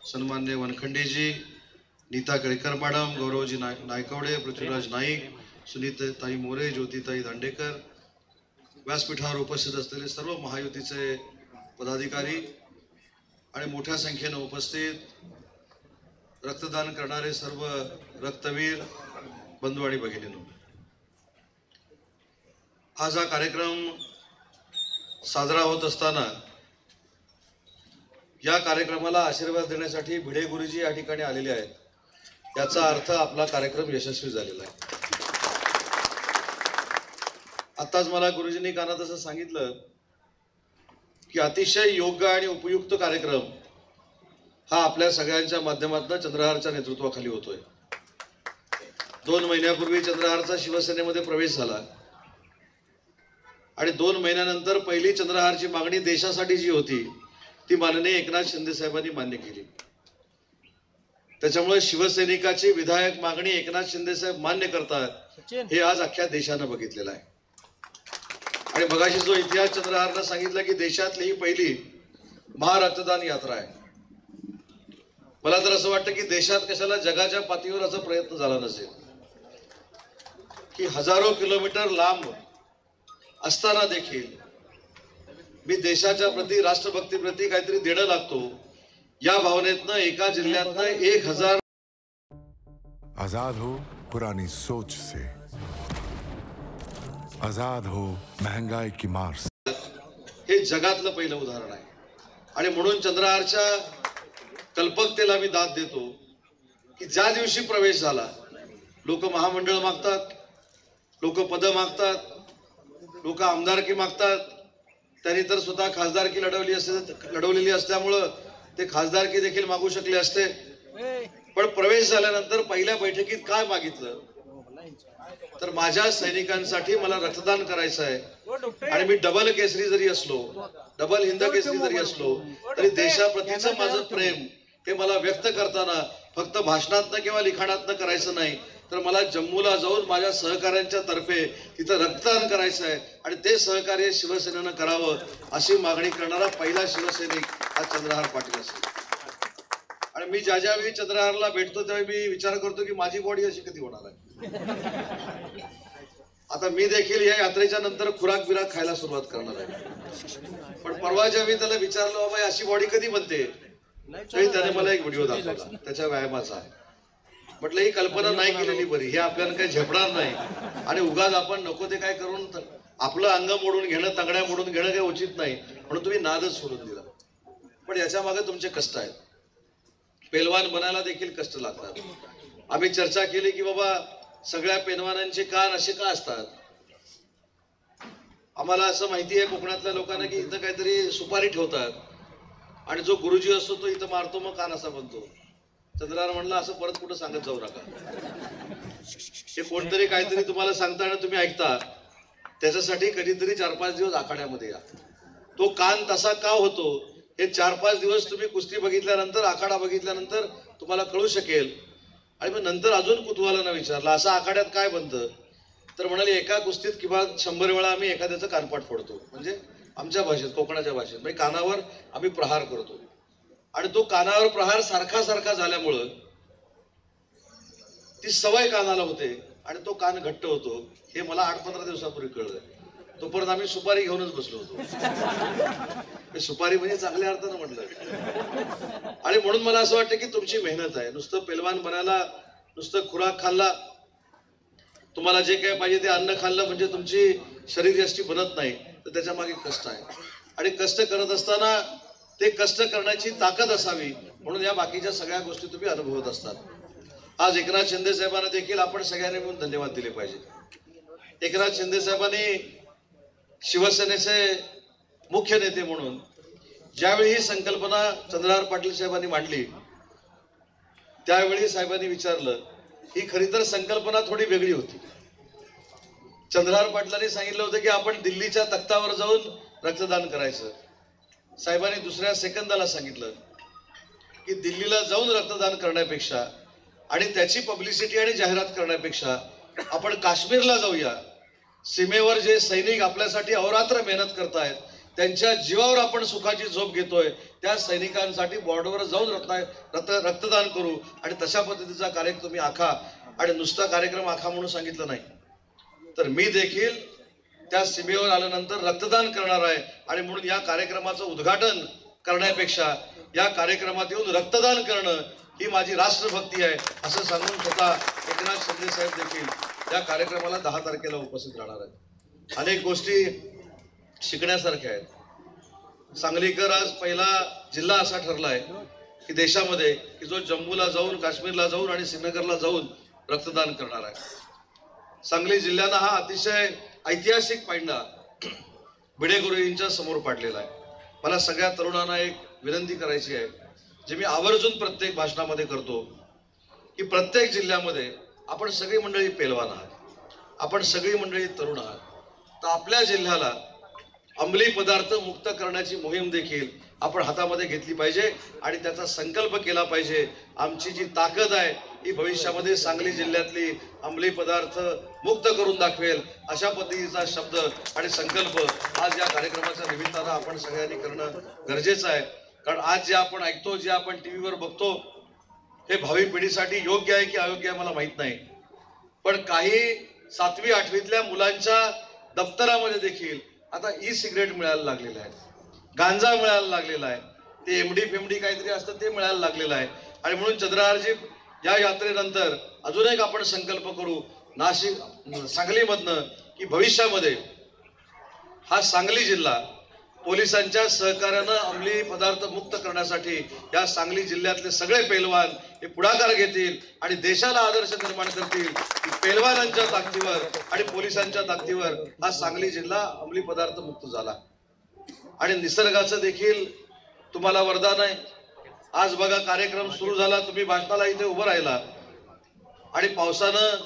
सन्मान्य वनखंडेजी, नीता केळकर मॅडम, गौरवजी नायकवडे, पृथ्वीराज नाईक, सुनीताई मोरे, ज्योतिताई दांडेकर, व्यासपीठावर उपस्थित असलेले सर्व महायुतीचे पदाधिकारी आणि मोठ्या संख्येने उपस्थित रक्तदान करणारे सर्व रक्तवीर बंधू आणि भगिनींनो, आज हा कार्यक्रम साजरा होत असताना या कार्यक्रमाला आशीर्वाद देण्यासाठी भिडे गुरुजी या ठिकाणी आलेले आहेत। याचा अर्थ आपला कार्यक्रम यशस्वी झालेला आहे। आताच मला गुरुजींनी कानात असं सांगितलं की अतिशय योग्य आणि उपयुक्त कार्यक्रम हा आपल्या सगळ्यांच्या माध्यमातून चंद्रहारच्या नेतृत्वाखाली होतोय। 2 महिन्यापूर्वी चंद्रहारचा शिवसेनेमध्ये प्रवेश झाला आणि 2 महिन्यानंतर पहिली चंद्रहारची मागणी देशासाठी जी होती ती माननीय एकनाथ शिंदे साहेबांनी मान्य केली। त्याच्यामुळे शिवसैनिकाची विधायक मागणी एकनाथ शिंदे साहेब मान्य करतात हे आज अख्ख्या देशाने बघितलेलं आहे। आणि मगाशी जो इतिहास चंद्रहारनं सांगितला की देशातली ही पहिली महारक्तदान यात्रा आहे, मला तर असं वाटतं की देशात कशाला जगाच्या पातळीवर असा प्रयत्न झाला नसेल की हजारो किलोमीटर लांब असताना देखील मी देशाच्या प्रति, राष्ट्रभक्तीप्रती काहीतरी देणं लागतो या भावनेतनं एका जिल्ह्यातनं 1000 आजाद हो पुरानी सोच से, आजाद हो महंगाई की मार से, हे जगातलं पहिलं उदाहरण आहे। आणि म्हणून चंद्रहारच्या कल्पकतेला मी दाद देतो की ज्या दिवशी प्रवेश झाला लोक महामंडळ मागतात, लोक पद मागतात, लोक आमदारकी मागतात। त्यांनी तर स्वतः खासदारकी लढवलेली असल्यामुळं ते खासदारकी देखील मागू शकले असते, पण प्रवेश झाल्यानंतर पहिल्या बैठकीत काय मागितलं तर माझ्या सैनिकांसाठी मला रक्तदान करायचं आहे आणि मी डबल केसरी जरी असलो, डबल हिंद केसरी जरी असलो तरी देशाप्रतीचं माझं प्रेम हे मला व्यक्त करताना फक्त भाषणातनं किंवा लिखाणातनं करायचं नाही, तर मला जम्मूला जाऊन माझ्या सहकाऱ्यांच्या तर्फे तिथं रक्तदान करायचं आहे आणि ते सहकार्य शिवसेनेनं करावं अशी मागणी करणारा पहिला शिवसैनिक हा चंद्रहार पाटील असेल। आणि मी ज्यावेळी चंद्रहारला भेटतो त्यावेळी मी विचार करतो की माझी बॉडी अशी कधी होणार आहे। आता मी देखील या यात्रेच्या नंतर खुराक बिराक खायला सुरुवात करणार आहे, पण परवा ज्यावेळी त्याला विचारलं बाबा अशी बॉडी कधी बनते तरी त्याने मला एक व्हिडिओ दाखवला त्याच्या व्यायामाचा। म्हटलं ही कल्पना नाही केलेली बरी, हे आपल्याला काही झेपणार नाही आणि उगाच आपण नको ते काय करून आपलं अंग मोडून घेणं, तंगड्या मोडून घेणं काही उचित नाही, म्हणून तुम्ही नादच सोडून दिला। पण याच्या मागे तुमचे कष्ट आहेत, पेलवान बनायला देखील कष्ट लागतात। आम्ही चर्चा केली की बाबा सगळ्या पेलवानांचे कान असे का असतात। आम्हाला असं माहिती आहे कोकणातल्या लोकांना की इथं काहीतरी सुपारी ठेवतात आणि जो गुरुजी असतो तो इथं मारतो मग कान असा बनतो। चंद्रहार म्हणला असं परत कुठं सांगत जाऊ नका, हे कोणतरी काहीतरी तुम्हाला सांगताना तुम्ही ऐकता, त्याच्यासाठी कधीतरी 4-5 दिवस आखाड्यामध्ये या। तो कान तसा का होतो हे 4-5 दिवस तुम्ही कुस्ती बघितल्यानंतर, आखाडा बघितल्यानंतर तुम्हाला कळू शकेल। आणि मग नंतर अजून कुतूहलानं विचारलं असं आखाड्यात काय बनतं, तर म्हणाले एका कुस्तीत किंवा 100 वेळा आम्ही एखाद्याचं कानपाट फोडतो, म्हणजे आमच्या भाषेत, कोकणाच्या भाषेत, म्हणजे कानावर आम्ही प्रहार करतो आणि तो कानावर प्रहार सारखा सारखा झाल्यामुळं ती सवय कानाला होते आणि तो कान घट्ट होतो। हे मला 8-15 दिवसापूर्वी कळलं, तोपर्यंत आम्ही सुपारी घेऊनच बसलो होतो। सुपारी म्हणजे चांगल्या अर्थानं म्हटलं। आणि म्हणून मला असं वाटतं की तुमची मेहनत आहे, नुसतं पेलवान बनायला नुसतं खुराक खाल्ला, तुम्हाला जे काही पाहिजे ते अन्न खाल्लं म्हणजे तुमची शरीर यष्टी बनत नाही, तर त्याच्या मागे कष्ट आहे आणि कष्ट करत असताना ते कष्ट करण्याची ताकद असावी, म्हणून या बाकीच्या सगळ्या गोष्टी तुम्ही अनुभवत असतात। आज एकनाथ शिंदे साहेबांना देखील आपण सगळ्यांनी मिळून धन्यवाद दिले पाहिजे। एकनाथ शिंदे साहेबांनी शिवसेनेचे मुख्य नेते म्हणून ज्यावेळी ही संकल्पना चंद्रहार पाटील साहेबांनी मांडली त्यावेळी साहेबांनी विचारलं, ही खरी तर संकल्पना थोडी वेगळी होती। चंद्रहार पाटलांनी सांगितलं होतं की आपण दिल्लीच्या तख्तावर जाऊन रक्तदान करायचं। साहेबांनी दुसऱ्या सेकंदाला सांगितलं की दिल्लीला जाऊन रक्तदान करण्यापेक्षा आणि त्याची पब्लिसिटी आणि जाहिरात करण्यापेक्षा आपण काश्मीरला जाऊया, सीमेवर जे सैनिक आपल्यासाठी अहोरात्र मेहनत करतायत त्यांच्या जीवावर आपण सुखाची झोप घेतोय त्या सैनिकांसाठी बॉर्डरवर जाऊन रक्तदान करू आणि तशा पद्धतीचा कार्यक्रम तुम्ही आखा. आणि नुसता कार्यक्रम आखा म्हणून सांगितलं नाही तर मी देखील त्या सीमेवर आल्यानंतर रक्तदान करणार आहे. आणि म्हणून या कार्यक्रमाचं उद्घाटन करण्यापेक्षा या कार्यक्रमात येऊन रक्तदान करणं ही माझी राष्ट्रभक्ती आहे असं सांगून स्वतः एकनाथ शिंदे साहेब देखील या कार्यक्रमाला 10 तारखेला उपस्थित राहणार आहेत. अनेक गोष्टी शिकण्यासारख्या आहेत. सांगलीकर आज पहिला जिल्हा असा ठरला आहे की देशामध्ये की जो जम्मूला जाऊन काश्मीरला जाऊन आणि श्रीनगरला जाऊन रक्तदान करणार आहे. सांगली जिल्ह्यानं हा अतिशय ऐतिहासिक पायंडा भिडे गुरुजींच्या समोर पाडलेला आहे. मला सगळ्या तरुणांना एक विनंती करायची आहे जे मी आवर्जून प्रत्येक भाषणामध्ये करतो की प्रत्येक जिल्ह्यामध्ये आपण सगळी मंडळी पेलवान आहात, आपण सगळी मंडळी तरुण आहात, तर आपल्या जिल्ह्याला अंमली पदार्थ मुक्त करण्याची मोहीम देखील आपण हातामध्ये घेतली पाहिजे आणि त्याचा संकल्प केला पाहिजे. आमची जी ताकद आहे ही भविष्यामध्ये सांगली जिल्ह्यातली अंमली पदार्थ मुक्त करून दाखवेल अशा पद्धतीचा शब्द आणि संकल्प आज या कार्यक्रमाच्या निमित्तानं आपण सगळ्यांनी करणं गरजेचं आहे. कारण आज जे आपण ऐकतो, जे आपण टीव्हीवर बघतो हे भावी पिढीसाठी योग्य आहे की अयोग्य आहे मला माहित नाही, पण काही 7वी 8वीतल्या मुलांच्या दप्तरामध्ये देखील आता ई सिगरेट मिळायला लागलेलं आहे, गांजा मिळायला लागलेला आहे, ते एमडी फेमडी काहीतरी असतं ते मिळायला लागलेलं आहे. आणि म्हणून चंद्रहारजी या यात्रेनंतर अजून एक आपण संकल्प करू सांगलीमधनं की भविष्यामध्ये हा सांगली जिल्हा पोलिसांच्या सहकार्यानं अंमली पदार्थ मुक्त करण्यासाठी या सांगली जिल्ह्यातले सगळे पैलवान हे पुढाकार घेतील आणि देशाला आदर्श निर्माण करतील की पैलवानांच्या ताकदीवर आणि पोलिसांच्या ताकदीवर हा सांगली जिल्हा अंमली पदार्थ मुक्त झाला. आणि निसर्गाचं देखील तुम्हाला वरदान आहे. आज बघा कार्यक्रम सुरू झाला, तुम्ही भाषणाला इथे उभं राहिला आणि पावसानं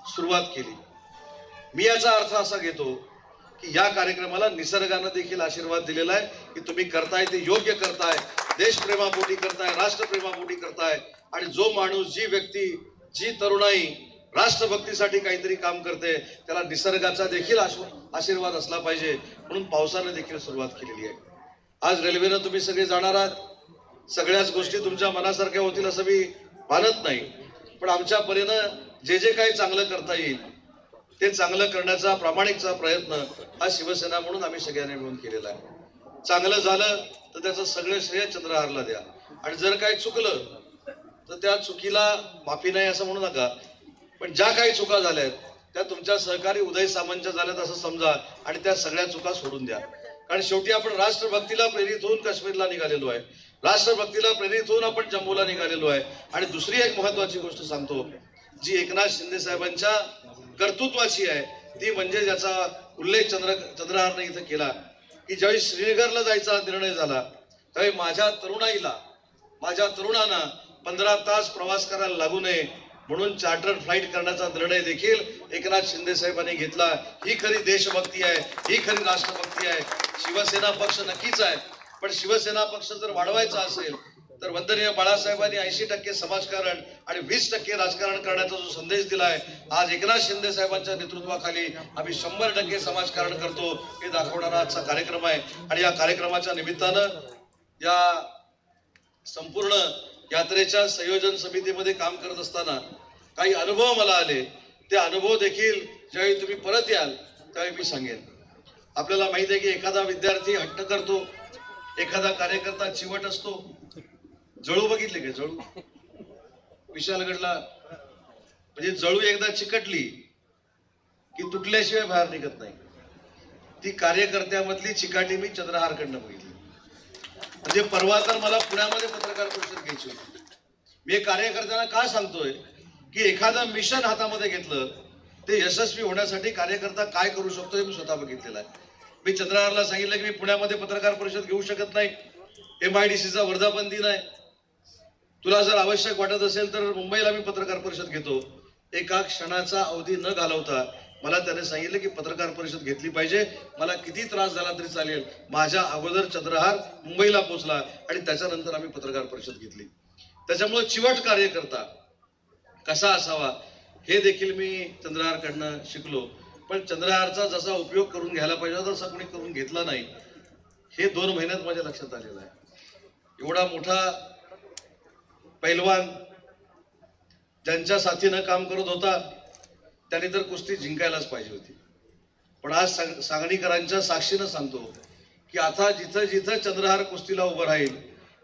सुरुवात केली. मी याचा अर्थ असा घेतो की या कार्यक्रमाला निसर्गानं देखील आशीर्वाद दिलेला आहे की तुम्ही करताय ते योग्य करताय, देशप्रेमापोटी करताय, राष्ट्रप्रेमापोटी करताय. आणि जो माणूस, जी व्यक्ती, जी तरुणाई राष्ट्रभक्तीसाठी काहीतरी काम करते त्याला निसर्गाचा देखील आशीर्वाद असला पाहिजे. म्हणून पावसानं देखील सुरुवात केलेली आहे. आज रेल्वेनं तुम्ही सगळे जाणार आहात, सगळ्याच गोष्टी तुमच्या मनासारख्या होतील असं मी मानत नाही, पण आमच्या परीनं जे जे काही चांगलं करता येईल ते चांगलं करण्याचा प्रामाणिकचा प्रयत्न हा शिवसेना म्हणून आम्ही सगळ्यांनी मिळून केलेला आहे. चांगलं झालं तर त्याचं सगळं श्रेय चंद्रहारला द्या आणि जर काही चुकलं तर त्या चुकीला माफी नाही असं म्हणू नका, पण ज्या काही चुका झाल्यात त्या तुमच्या सहकारी उदय सामंतच्या झाल्यात असं समजा आणि त्या सगळ्या चुका सोडून द्या. कारण शेवटी आपण राष्ट्रभक्तीला प्रेरित होऊन काश्मीरला निघालेलो आहे, राष्ट्रभक्तीला प्रेरित होऊन आपण जम्मूला निघालेलो आहे. आणि दुसरी एक महत्वाची गोष्ट सांगतो जी एकनाथ शिंदे साहेबांच्या कर्तृत्वाची आहे, ती म्हणजे ज्याचा उल्लेख चंद्रहारने इथं केला की ज्यावेळी श्रीनगरला जायचा निर्णय झाला त्यावेळी माझ्या तरुणांना 15 तास प्रवास करायला लागू नये म्हणून चार्टर फ्लाईट करण्याचा निर्णय देखील एकनाथ शिंदे साहेबांनी घेतला. ही खरी देशभक्ती आहे, ही खरी राष्ट्रभक्ती आहे. शिवसेना पक्ष नक्कीच आहे, पण शिवसेना पक्ष जर वाढवायचा असेल तर वंदनीय बाळासाहेबांनी 80% समाजकारण आणि 20% राजकारण करण्याचा जो संदेश दिलाय, आज एकनाथ शिंदे साहेबांच्या नेतृत्वाखाली आम्ही 100% समाजकारण करतो हे दाखवणारा आजचा कार्यक्रम आहे. आणि या कार्यक्रमाच्या निमित्तानं या संपूर्ण यात्रेच्या संयोजन समितीमध्ये काम करत असताना काही अनुभव मला आले. ते अनुभव देखील ज्यावेळी तुम्ही परत याल त्यावेळी मी सांगेन. आपल्याला माहिती आहे की एखादा विद्यार्थी हट्ट करतो, एखादा कार्यकर्ता चिवट असतो. जळू बघितले का? जळू विशालगडला म्हणजे जळू एकदा चिकटली की तुटल्याशिवाय बाहेर निघत नाही. ती कार्यकर्त्यामधली चिकाटी मी चंद्रहारकडनं बघितली. म्हणजे परवा तर मला पुण्यामध्ये पत्रकार परिषद घ्यायची होती. मी कार्यकर्त्यांना का सांगतोय की एखादं मिशन हातामध्ये घेतलं ते यशस्वी होण्यासाठी कार्यकर्ता काय करू शकतो हे मी स्वतः बघितलेलं आहे. मी चंद्रहारला सांगितलं की मी पुण्यामध्ये पत्रकार परिषद घेऊ शकत नाही, MIDCचा वर्धापन दिन आहे, तुला जर आवश्यक वाटत असेल तर मुंबईला मी पत्रकार परिषद घेतो. एका क्षणाचा अवधी न घालवता मला त्याने सांगितलं की पत्रकार परिषद घेतली पाहिजे, मला किती त्रास झाला तरी चालेल. माझ्या अगोदर चंद्रहार मुंबईला पोहोचला आणि त्याच्यानंतर आम्ही पत्रकार परिषद घेतली. त्याच्यामुळे चिवट कार्यकर्ता कसा असावा हे देखील मी चंद्रहारकडनं शिकलो. पण चंद्रहारचा जसा उपयोग करून घ्यायला पाहिजे होता तसा कोणी करून घेतला नाही, हे 2 महिन्यात माझ्या लक्षात आलेलं आहे. एवढा मोठा पैलवान ज्यांच्या साथीनं काम करत होता त्याने तर कुस्ती जिंकायलाच पाहिजे होती. पण आज सांगलीकरांच्या साक्षीनं सांगतो की आता जिथं जिथं चंद्रहार कुस्तीला उभं राहील,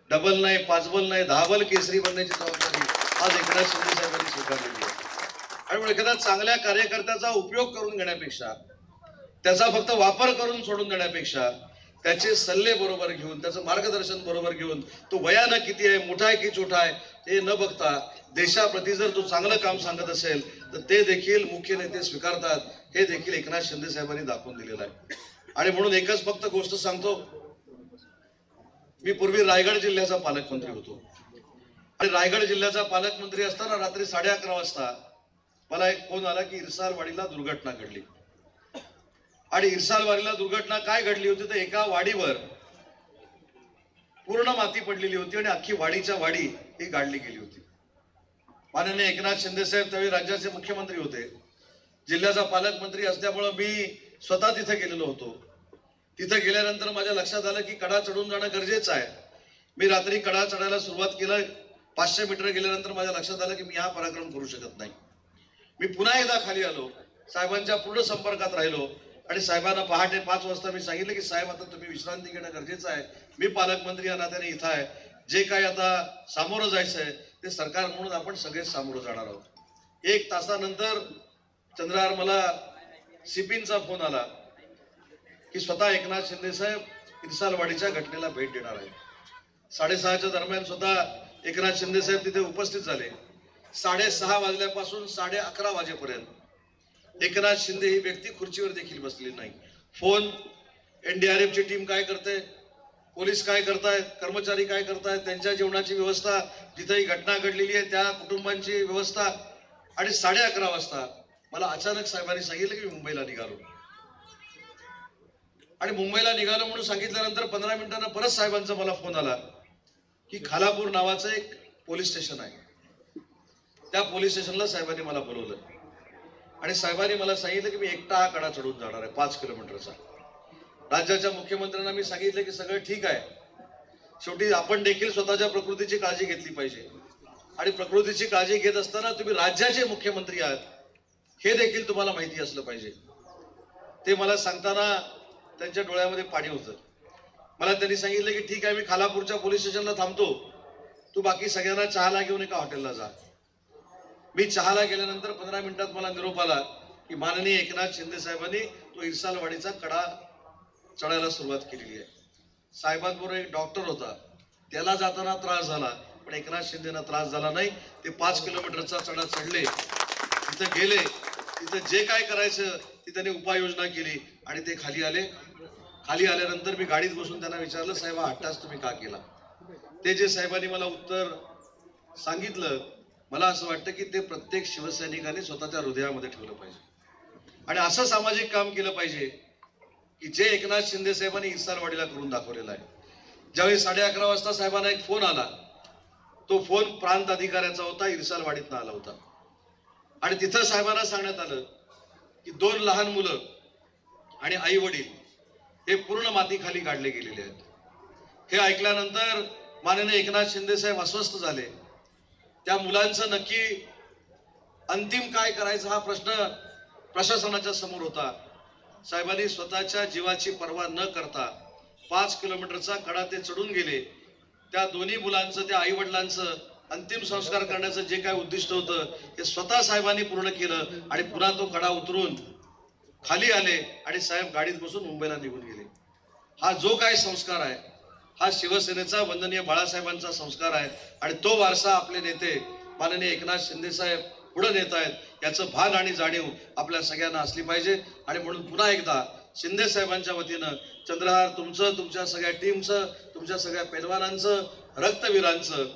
डबल नाही, 5 बल नाही, 10 बल केसरी बनण्याची जबाबदारी आज एकनाथ शिंदे साहेबांनी स्वीकारलेली आहे. आणि एखाद्या चांगल्या कार्यकर्त्याचा उपयोग करून घेण्यापेक्षा, त्याचा फक्त वापर करून सोडून देण्यापेक्षा, त्याचे सल्ले बरोबर घेऊन, त्याचं मार्गदर्शन बरोबर घेऊन, तो वयानं किती आहे, मोठा आहे की छोटा आहे हे न बघता देशाप्रती जर तो चांगलं काम सांगत असेल तर ते देखील मुख्य नेते स्वीकारतात, हे देखील एकनाथ शिंदे साहेबांनी दाखवून दिलेलं आहे. आणि म्हणून एकच फक्त गोष्ट सांगतो, मी पूर्वी रायगड जिल्ह्याचा पालकमंत्री होतो आणि रायगड जिल्ह्याचा पालकमंत्री असताना रात्री 11:30 वाजता मला एक फोन आला की इरसालवाडीला दुर्घटना घडली. आणि इरसालवाडीला दुर्घटना काय घडली होती तर एका वाडीवर पूर्ण माती पडलेली होती आणि अख्खी वाडीच्या वाडी ही गाडली गेली होती. माननीय एकनाथ शिंदे साहेब त्यावेळी राज्याचे मुख्यमंत्री होते, जिल्ह्याचा पालकमंत्री असल्यामुळे मी स्वतः तिथे गेलेलो होतो. तिथे गेल्यानंतर माझ्या लक्षात आलं की कडा चढून जाणं गरजेचं आहे. मी रात्री कडा चढायला सुरुवात केलं. 500 मीटर गेल्यानंतर माझ्या लक्षात आलं की मी हा पराक्रम करू शकत नाही. मी पुन्हा एकदा खाली आलो, साहेबांच्या पूर्ण संपर्कात राहिलो आणि साहेबांना पहाटे 5 वाजता मी सांगितलं की साहेब आता तुम्ही विश्रांती घेणं गरजेचं आहे, मी पालकमंत्री या नात्याने इथं आहे, जे काही आता सामोरं जायचं आहे ते सरकार म्हणून आपण सगळेच सामोरं जाणार आहोत. 1 तासानंतर चंद्रहार मला सिपींचा फोन आला की स्वतः एकनाथ शिंदे साहेब इरसालवाडीच्या घटनेला भेट देणार आहेत. 6:30च्या दरम्यान स्वतः एकनाथ शिंदे साहेब तिथे उपस्थित झाले. 6:30 वाजल्यापासून 11:30 वाजेपर्यंत एकनाथ शिंदे ही व्यक्ती खुर्चीवर देखील बसलेली नाही. फोन, NDRF ची टीम काय करते, पोलीस काय करतायत, कर्मचारी काय करतायत, त्यांच्या जेवणाची व्यवस्था, जिथे ही घटना घडलेली आहे त्या कुटुंबांची व्यवस्था. आणि 11:30 वाजता मला अचानक साहेबांनी सांगितलं की मुंबईला निघालो. आणि मुंबईला निघालो म्हणून सांगितल्यानंतर 15 मिनिटांना परत साहेबांचा मला फोन आला की खालापूर नावाचं एक पोलीस स्टेशन आहे, त्या पोलीस स्टेशनला साहेबांनी मला बोलवलं आणि साहेबांनी मला सांगितलं की मी एकटा हा कडा चढून जाणार आहे 5 किलोमीटरचा. राज्याच्या मुख्यमंत्र्यांना मी सांगितलं की सगळं ठीक आहे, शेवटी आपण देखील स्वतःच्या प्रकृतीची काळजी घेतली पाहिजे आणि प्रकृतीची काळजी घेत असताना तुम्ही राज्याचे मुख्यमंत्री आहात हे देखील तुम्हाला माहिती असलं पाहिजे. ते मला सांगताना त्यांच्या डोळ्यामध्ये पाणी होतं. मला त्यांनी सांगितलं की ठीक आहे, मी खालापूरच्या पोलीस स्टेशनला थांबतो, तू बाकी सगळ्यांना चहाला घेऊन एका हॉटेलला जा. मी चहाला गेल्यानंतर 15 मिनिटात मला निरोप आला की माननीय एकनाथ शिंदे साहेबांनी तो इरसालवाडीचा कडा चढायला सुरुवात केलेली आहे. साहेबांबरोबर एक डॉक्टर होता, त्याला जाताना त्रास झाला पण एकनाथ शिंदेना त्रास झाला नाही. ते 5 किलोमीटरचा चढा चढले, तिथं गेले, तिथं जे काय करायचं ती त्यांनी उपाययोजना केली आणि ते खाली आले. खाली आल्यानंतर मी गाडीत बसून त्यांना विचारलं, साहेब हा अट्टास तुम्ही का केला? ते जे साहेबांनी मला उत्तर सांगितलं, मला असं वाटतं की ते प्रत्येक शिवसैनिकाने स्वतःच्या हृदयामध्ये ठेवलं पाहिजे आणि असं सामाजिक काम केलं पाहिजे की जे एकनाथ शिंदे साहेबांनी इरसालवाडीला करून दाखवलेलं आहे. ज्यावेळी 11:30 वाजता साहेबांना एक फोन आला, तो फोन प्रांत अधिकाऱ्याचा होता, इरसालवाडीतनं आला होता आणि तिथं साहेबांना सांगण्यात आलं की 2 लहान मुलं आणि आई वडील हे पूर्ण मातीखाली काढले गेलेले आहेत. हे ऐकल्यानंतर माननीय एकनाथ शिंदे साहेब अस्वस्थ झाले. त्या मुलांचं नक्की अंतिम काय करायचं हा प्रश्न प्रशासनाच्या समोर होता. साहेबांनी स्वतःच्या जीवाची पर्वा न करता 5 किलोमीटरचा कडा ते चढून गेले. त्या दोन्ही मुलांचं, त्या आई वडिलांचं अंतिम संस्कार करण्याचं जे काय उद्दिष्ट होतं ते स्वतः साहेबांनी पूर्ण केलं आणि पुन्हा तो कडा उतरून खाली आले आणि साहेब गाडीत बसून मुंबईला निघून गेले. हा जो काय संस्कार आहे हा शिवसेनेचा वंदनीय बाळासाहेबांचा संस्कार आहे आणि तो वारसा आपले नेते माननीय एकनाथ शिंदे साहेब पुढे नेत आहेत, याचं भान आणि जाणीव आपल्या सगळ्यांना असली पाहिजे. आणि म्हणून पुन्हा एकदा शिंदे साहेबांच्या वतीनं चंद्रहार तुमचं, तुमच्या सगळ्या टीमचं, तुमच्या सगळ्या पैलवानांचं, रक्तवीरांचं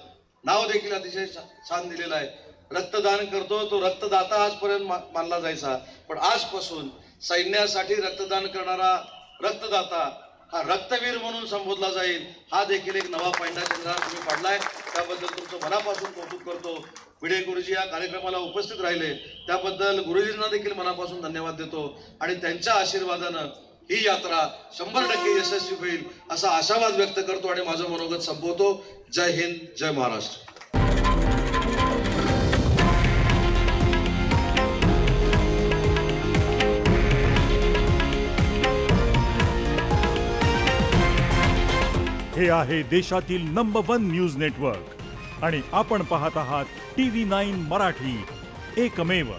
नाव देखील अतिशय छान दिलेलं आहे. रक्तदान करतो तो रक्तदाता आजपर्यंत मानला जायचा, पण आजपासून सैन्यासाठी रक्तदान करणारा रक्तदाता हा रक्तवीर म्हणून संबोधला जाईल. हा देखील एक नवा पायंडा चंद्रहार तुम्ही पाडलाय, त्याबद्दल तुमचं मनापासून कौतुक करतो. भिडे गुरुजी या कार्यक्रमाला उपस्थित राहिले त्याबद्दल गुरुजींना देखील मनापासून धन्यवाद देतो आणि त्यांच्या आशीर्वादानं ही यात्रा 100% यशस्वी होईल असा आशावाद व्यक्त करतो आणि माझं मनोगत संपवतो. जय हिंद, जय महाराष्ट्र. हे आहे देशातील नंबर 1 न्यूज नेटवर्क आणि आपण पाहत आहात TV9 मराठी, एकमेव.